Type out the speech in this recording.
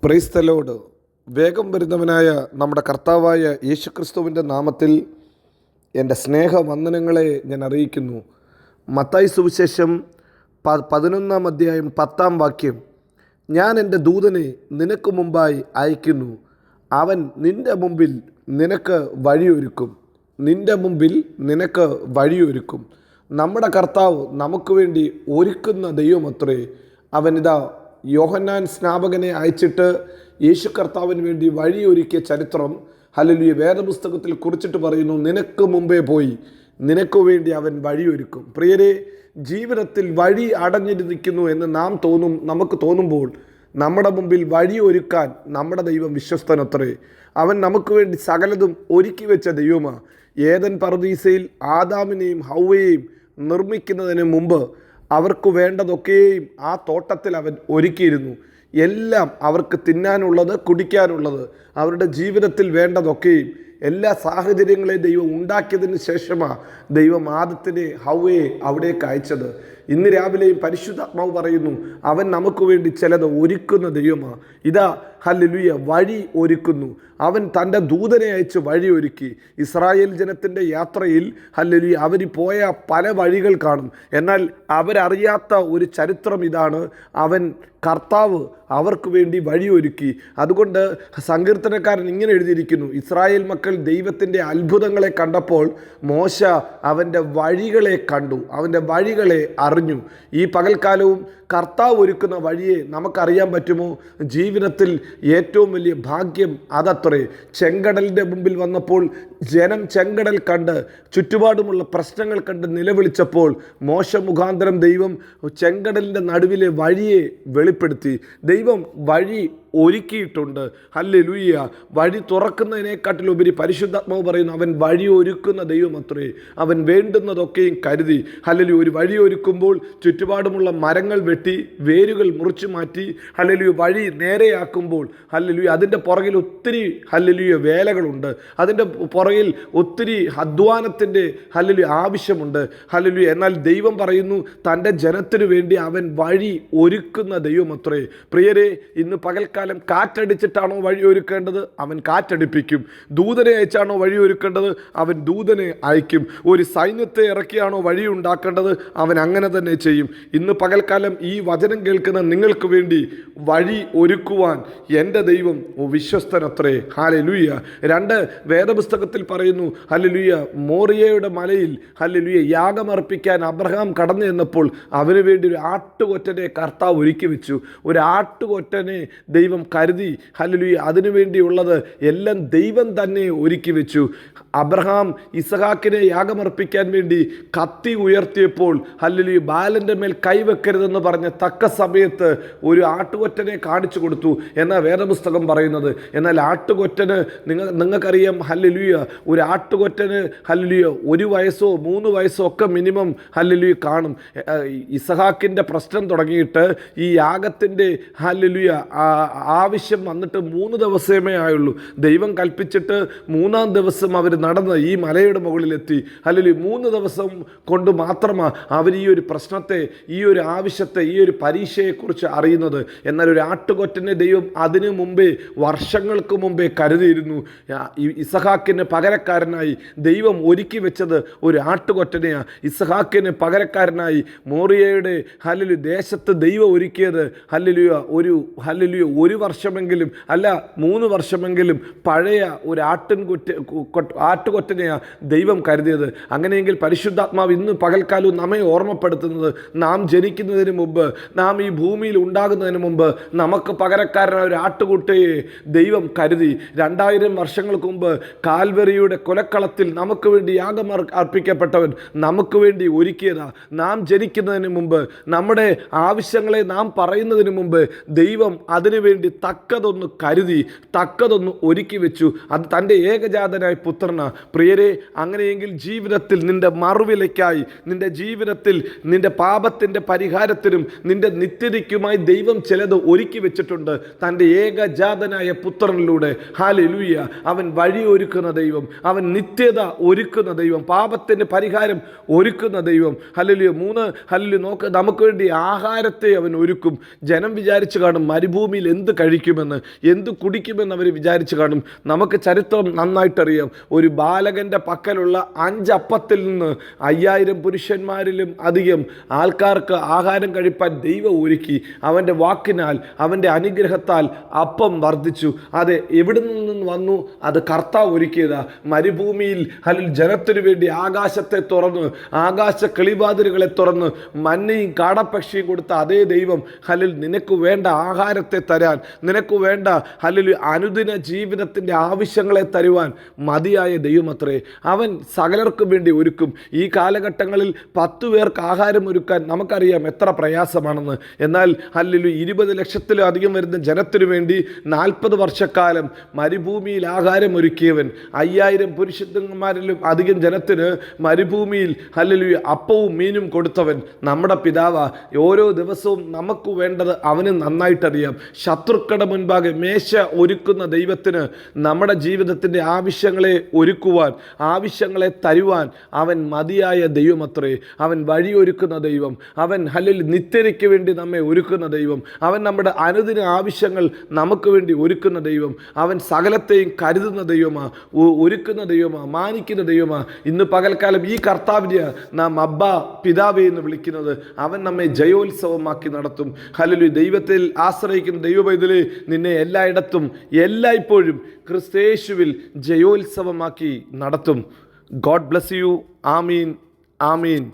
Praise the Lord. വേഗം വരുന്നവനായ നമ്മുടെ കർത്താവായ യേശുക്രിസ്തുവിൻ്റെ നാമത്തിൽ എൻ്റെ സ്നേഹവന്ദനങ്ങളെ ഞാൻ അറിയിക്കുന്നു. മത്തായി സുവിശേഷം 11 അധ്യായം 10 വാക്യം. ഞാൻ എൻ്റെ ദൂതനെ നിനക്ക് മുമ്പായി അയക്കുന്നു, അവൻ നിൻ്റെ മുമ്പിൽ നിനക്ക് വഴിയൊരുക്കും. നിൻ്റെ മുമ്പിൽ നിനക്ക് വഴിയൊരുക്കും. നമ്മുടെ കർത്താവ് നമുക്ക് വേണ്ടി ഒരുക്കുന്ന ദൈവമത്രേ. അവനിതാ യോഹന്നാൻ സ്നാപകനെ അയച്ചിട്ട് യേശു കർത്താവിന് വേണ്ടി വഴിയൊരുക്കിയ ചരിത്രം ഹല്ലേലൂയ വേദപുസ്തകത്തിൽ കുറിച്ചിട്ട് പറയുന്നു, നിനക്ക് മുമ്പേ പോയി നിനക്ക് വേണ്ടി അവൻ വഴിയൊരുക്കും. പ്രിയരെ, ജീവിതത്തിൽ വഴി അടഞ്ഞിരിക്കുന്നു എന്ന് നമുക്ക് തോന്നുമ്പോൾ നമ്മുടെ മുമ്പിൽ വഴി ഒരുക്കാൻ നമ്മുടെ ദൈവം വിശ്വസ്തനത്രേ. അവൻ നമുക്ക് വേണ്ടി സകലതും ഒരുക്കി വെച്ച ദൈവമാണ്. ഏദൻ പറുദീസയിൽ ആദാമിനെയും ഹൗവയെയും നിർമ്മിക്കുന്നതിന് മുമ്പ് അവർക്ക് വേണ്ടതൊക്കെയും ആ തോട്ടത്തിൽ അവൻ ഒരുക്കിയിരുന്നു. എല്ലാം അവർക്ക് തിന്നാനുള്ളത്, കുടിക്കാനുള്ളത്, അവരുടെ ജീവിതത്തിൽ വേണ്ടതൊക്കെയും എല്ലാ സാഹചര്യങ്ങളെയും ദൈവം ഉണ്ടാക്കിയതിന് ശേഷമാണ് ദൈവം ആദത്തിനെ ഹൗവയെ അവിടേക്ക് അയച്ചത്. ഇന്ന് രാവിലെയും പരിശുദ്ധാത്മാവ് പറയുന്നു, അവൻ നമുക്ക് വേണ്ടി ചിലത് ഒരുക്കുന്ന ദൈവമാണ്. ഇതാ ഹല്ലേലൂയ വഴി ഒരുക്കുന്നു. അവൻ തൻ്റെ ദൂതനെ അയച്ച് വഴി ഒരുക്കി. ഇസ്രായേൽ ജനത്തിൻ്റെ യാത്രയിൽ ഹല്ലേലൂയ അവർ പോയ പല വഴികൾ കാണും. എന്നാൽ അവരറിയാത്ത ഒരു ചരിത്രം ഇതാണ്, അവൻ കർത്താവ് അവർക്ക് വേണ്ടി വഴിയൊരുക്കി. അതുകൊണ്ട് സങ്കീർത്തനക്കാരൻ ഇങ്ങനെ എഴുതിയിരിക്കുന്നു, ഇസ്രായേൽ മക്കൾ ദൈവത്തിൻ്റെ അത്ഭുതങ്ങളെ കണ്ടപ്പോൾ മോശ അവൻ്റെ വഴികളെ കണ്ടു, അവൻ്റെ വഴികളെ അറിഞ്ഞു. ഈ പകൽക്കാലവും കർത്താവ് ഒരുക്കുന്ന വഴിയെ നമുക്കറിയാൻ പറ്റുമോ? ജീവിതത്തിൽ ഏറ്റവും വലിയ ഭാഗ്യം അതത്രേ. ചെങ്കടലിൻ്റെ മുമ്പിൽ വന്നപ്പോൾ ജനം ചെങ്കടൽ കണ്ട് ചുറ്റുപാടുമുള്ള പ്രശ്നങ്ങൾ കണ്ട് നിലവിളിച്ചപ്പോൾ മോശ മുഖാന്തരം ദൈവം ചെങ്കടലിൻ്റെ നടുവിലെ വഴിയെ വെളിപ്പെടുത്തി. ദൈവം വഴി ഒരുക്കിയിട്ടുണ്ട്. ഹല്ലേലൂയ. വഴി തുറക്കുന്നതിനെക്കാട്ടിലുപരി പരിശുദ്ധാത്മാവ് പറയുന്നു, അവൻ വഴി ഒരുക്കുന്ന ദൈവം അത്രേ. അവൻ വേണ്ടുന്നതൊക്കെയും കരുതി. ഹല്ലേലൂയ. ഒരു വഴി ഒരുക്കുമ്പോൾ ചുറ്റുപാടുമുള്ള മരങ്ങൾ വെട്ടി വേരുകൾ മുറിച്ചു മാറ്റി ഹല്ലേലൂയ വഴി നേരെയാക്കുമ്പോൾ ഹല്ലേലൂയ അതിൻ്റെ പുറകിൽ ഒത്തിരി ഹല്ലേലൂയ വേലകളുണ്ട്. അതിൻ്റെ പുറകിൽ ഒത്തിരി അധ്വാനത്തിൻ്റെ ഹല്ലേലൂയ ആവശ്യമുണ്ട്. ഹല്ലേലൂയ. എന്നാൽ ദൈവം പറയുന്നു, തൻ്റെ ജനത്തിനു വേണ്ടി അവൻ വഴി ഒരുക്കുന്ന ദൈവം അത്രേ. പ്രിയരെ, ഇന്ന് പകൽക്കാലം കാറ്റടിച്ചിട്ടാണോ വഴി ഒരുക്കേണ്ടത്? അവൻ കാറ്റടിപ്പിക്കും. ദൂതനെ അയച്ചാണോ വഴി ഒരുക്കേണ്ടത്? അവൻ ദൂതനെ അയക്കും. ഒരു സൈന്യത്തെ ഇറക്കിയാണോ വഴി ഉണ്ടാക്കേണ്ടത്? അവൻ അങ്ങനെ തന്നെ ചെയ്യും. ഇന്ന് പകൽക്കാലം ഈ വചനം കേൾക്കുന്ന നിങ്ങൾക്ക് വേണ്ടി വഴി ഒരുക്കുവാൻ എൻ്റെ ദൈവം വിശ്വസ്തനത്രേ. ഹല്ലേലൂയ. 2 വേദപുസ്തകത്തിൽ പറയുന്നു, ഹല്ലേലൂയ മോറിയയുടെ മലയിൽ ഹല്ലേലൂയ യാഗമർപ്പിക്കാൻ അബ്രഹാം കടന്നു ചെന്നപ്പോൾ അവന് വേണ്ടി ഒരു ആട്ടുകൊറ്റനെ കർത്താവ് ഒരുക്കി വെച്ചു. ഒരു ആട്ടുകൊറ്റനെ ദൈവം കരുതി. ഹല്ലേലൂയ. അതിനുവേണ്ടിയുള്ളത് എല്ലാം ദൈവം തന്നെ ഒരുക്കി വെച്ചു. അബ്രഹാം ഇസഹാക്കിനെ യാഗമർപ്പിക്കാൻ വേണ്ടി കത്തി ഉയർത്തിയപ്പോൾ ഹല്ലേലൂയ ബാലൻ്റെ മേൽ കൈവെക്കരുതെന്ന് പറഞ്ഞ തക്ക സമയത്ത് ഒരു ആട്ടുകൊറ്റനെ കാണിച്ചു കൊടുത്തു എന്നാണ് വേദപുസ്തകം പറയുന്നത്. എന്നാൽ ആട്ടുകൊറ്റന് നിങ്ങൾക്കറിയാം ഹല്ലേലൂയ, ഒരു ആട്ടുകൊറ്റന് ഹല്ലേലൂയ 1 വയസ്സോ 3 വയസ്സോ ഒക്കെ മിനിമം ഹല്ലേലൂയ കാണും. ഇസഹാക്കിൻ്റെ പ്രശ്നം തുടങ്ങിയിട്ട് ഈ യാഗത്തിൻ്റെ ഹല്ലേലൂയ ആവശ്യം വന്നിട്ട് 3 ദിവസമേ ആയുള്ളൂ. ദൈവം കൽപ്പിച്ചിട്ട് 3-ാം ദിവസം അവർ നടന്ന് ഈ മലയുടെ മുകളിലെത്തി. ഹല്ലേലൂയ 3 ദിവസം കൊണ്ട് മാത്രമാണ് അവർ ഈ ഒരു പ്രശ്നത്തെ, ഈ ഒരു ആവശ്യത്തെ, ഈ ഒരു പരീക്ഷയെക്കുറിച്ച് അറിയുന്നത്. എന്നാൽ ഒരു ആട്ടുകൊറ്റനെ ദൈവം അതിനു മുമ്പേ, വർഷങ്ങൾക്ക് മുമ്പേ കരുതിയിരുന്നു. ഇസഹാക്കിന് പകരക്കാരനായി ദൈവം ഒരുക്കി വെച്ചത് ഒരു ആട്ടുകൊറ്റനെയാണ്. ഇസഹാക്കിന് പകരക്കാരനായി മോറിയയുടെ ഹല്ലേലൂയ ദേശത്ത് ദൈവം ഒരുക്കിയത് ഹല്ലേലൂയ ഒരു വർഷമെങ്കിലും അല്ല 3 വർഷമെങ്കിലും പഴയ ഒരു ആട്ടുകൊറ്റനെയാണ് ദൈവം കരുതിയത്. അങ്ങനെയെങ്കിൽ പരിശുദ്ധാത്മാവ് ഇന്ന് പകൽക്കാലവും നമ്മെ ഓർമ്മപ്പെടുത്തുന്നത്, നാം ജനിക്കുന്നതിന് മുമ്പ്, നാം ഈ ഭൂമിയിൽ ഉണ്ടാകുന്നതിന് മുമ്പ് നമുക്ക് പകരക്കാരനായ ഒരു ആട്ടുകുട്ടിയെ ദൈവം കരുതി. 2000 വർഷങ്ങൾക്ക് മുമ്പ് കാൽവരിയുടെ കൊലക്കളത്തിൽ നമുക്ക് വേണ്ടി യാഗം അർപ്പിക്കപ്പെട്ടവൻ നമുക്ക് വേണ്ടി ഒരുക്കിയതാ. നാം ജനിക്കുന്നതിന് മുമ്പ്, നമ്മുടെ ആവശ്യങ്ങളെ നാം പറയുന്നതിന് മുമ്പ് ദൈവം അതിനുവേണ്ടി തക്കതൊന്ന് കരുതി, തക്കതൊന്ന് ഒരുക്കി വെച്ചു. അത് തൻ്റെ ഏകജാതനായ പുത്രനാ. പ്രിയരെ, അങ്ങനെയെങ്കിൽ ജീവിതത്തിൽ നിൻ്റെ മറുവിലയ്ക്കായി, നിൻ്റെ ജീവിതത്തിൽ നിന്റെ പാപത്തിൻ്റെ പരിഹാരത്തിനും നിന്റെ നിത്യതയ്ക്കുമായി ദൈവം ചിലത് ഒരുക്കി വെച്ചിട്ടുണ്ട്. തൻ്റെ ഏകജാതനായ പുത്രനിലൂടെ. ഹല്ലേലൂയ. അവൻ വഴി ഒരുക്കുന്ന ദൈവം, അവൻ നിത്യത ഒരുക്കുന്ന ദൈവം, പാപത്തിൻ്റെ പരിഹാരം ഒരുക്കുന്ന ദൈവം. ഹല്ലേലൂയ. 3 ഹല്ലേലൂയ. നോക്ക്, നമുക്ക് വേണ്ടി ആഹാരത്തെ അവൻ ഒരുക്കും. ജനം വിചാരിച്ചു കാണും മരുഭൂമിയിൽ എന്ത് കഴിക്കുമെന്ന്, എന്ത് കുടിക്കുമെന്ന് അവർ വിചാരിച്ചു കാണും. നമുക്ക് ചരിത്രം നന്നായിട്ടറിയാം. ഒരു ബാലകൻ്റെ പക്കലുള്ള 5 അപ്പത്തിൽ നിന്ന് 5000 പുരുഷന്മാരിലും അധികം ആൾക്കാർക്ക് ആഹാരം കഴിപ്പാൻ ദൈവം ഒരുക്കി. അവൻ്റെ വാക്കിനാൽ, അവൻ്റെ അനുഗ്രഹത്താൽ അപ്പം വർദ്ധിച്ചു. അത് എവിടെ നിന്ന് വന്നു? അത് കർത്താവ് ഒരുക്കിയതാ. മരുഭൂമിയിൽ ജനത്തിനു വേണ്ടി ആകാശത്തെ തുറന്ന്, ആകാശ കിളിവാതിലുകളെ തുറന്ന് മന്നയും കാടപ്പക്ഷിയും കൊടുത്ത അതേ ദൈവം നിനക്ക് വേണ്ട ആഹാരത്തെ തരാൻ, നിനക്ക് വേണ്ട അനുദിന ജീവിതത്തിൻ്റെ ആവശ്യങ്ങളെ തരുവാൻ മതിയായ ദൈവമത്രേ. അവൻ സകലർക്കും വേണ്ടി ഒരുക്കും. ഈ കാലഘട്ടങ്ങളിൽ 10 പേർക്ക് ആഹാരം ഒരുക്കാൻ നമുക്കറിയാം എത്ര പ്രയാസമാണെന്ന്. എന്നാൽ 20 ലക്ഷത്തിലധികം വരുന്ന ജനത്തിനു വേണ്ടി 40 വർഷക്കാലം മരുഭൂമിയിൽ ആഹാരം ഒരുക്കിയവൻ, 5000 പുരുഷന്മാരിലും അധികം ജനത്തിന് മരുഭൂമിയിൽ അപ്പവും മീനും കൊടുത്തവൻ നമ്മുടെ പിതാവാ. ഓരോ ദിവസവും നമുക്ക് വേണ്ടത് അവന് നന്നായിട്ടറിയാം. ശത്രുക്കളുടെ മുൻപാകെ മേശ ഒരുക്കുന്ന ദൈവത്തിന് നമ്മുടെ ജീവിതത്തിൻ്റെ ആവശ്യങ്ങളെ ഒരുക്കുവാൻ, ആവശ്യങ്ങളെ തരുവാൻ അവൻ മതിയായ ദൈവമത്രേ. അവൻ വഴിയൊരുക്കുന്ന ദൈവം, അവൻ നിത്യതയ്ക്ക് വേണ്ടി നമ്മെ ഒരുക്കുന്ന ദൈവം, അവൻ നമ്മുടെ അനുദിന ആവശ്യങ്ങൾ നമുക്ക് വേണ്ടി ഒരുക്കുന്ന ദൈവം, അവൻ സകലത്തെയും കരുതുന്ന ദൈവമാ, ഒരുക്കുന്ന ദൈവമാ, മാനിക്കുന്ന ദൈവമാ. ഇന്ന് പകൽക്കാലം ഈ കർത്താവിനെ നാം അബ്ബാ, പിതാവേ എന്ന് വിളിക്കുന്നത്. അവൻ നമ്മെ ജയോത്സവമാക്കി നടത്തും. ഹല്ലേലൂയ. ദൈവത്തിൽ ആശ്രയിക്കുന്ന ദൈവപൈതലേ, നിന്നെ എല്ലായിടത്തും എല്ലായ്പ്പോഴും ക്രിസ്തയേശുവിൽ ജയോത്സവമാക്കി നടത്തും. God bless you. Amin, Amin.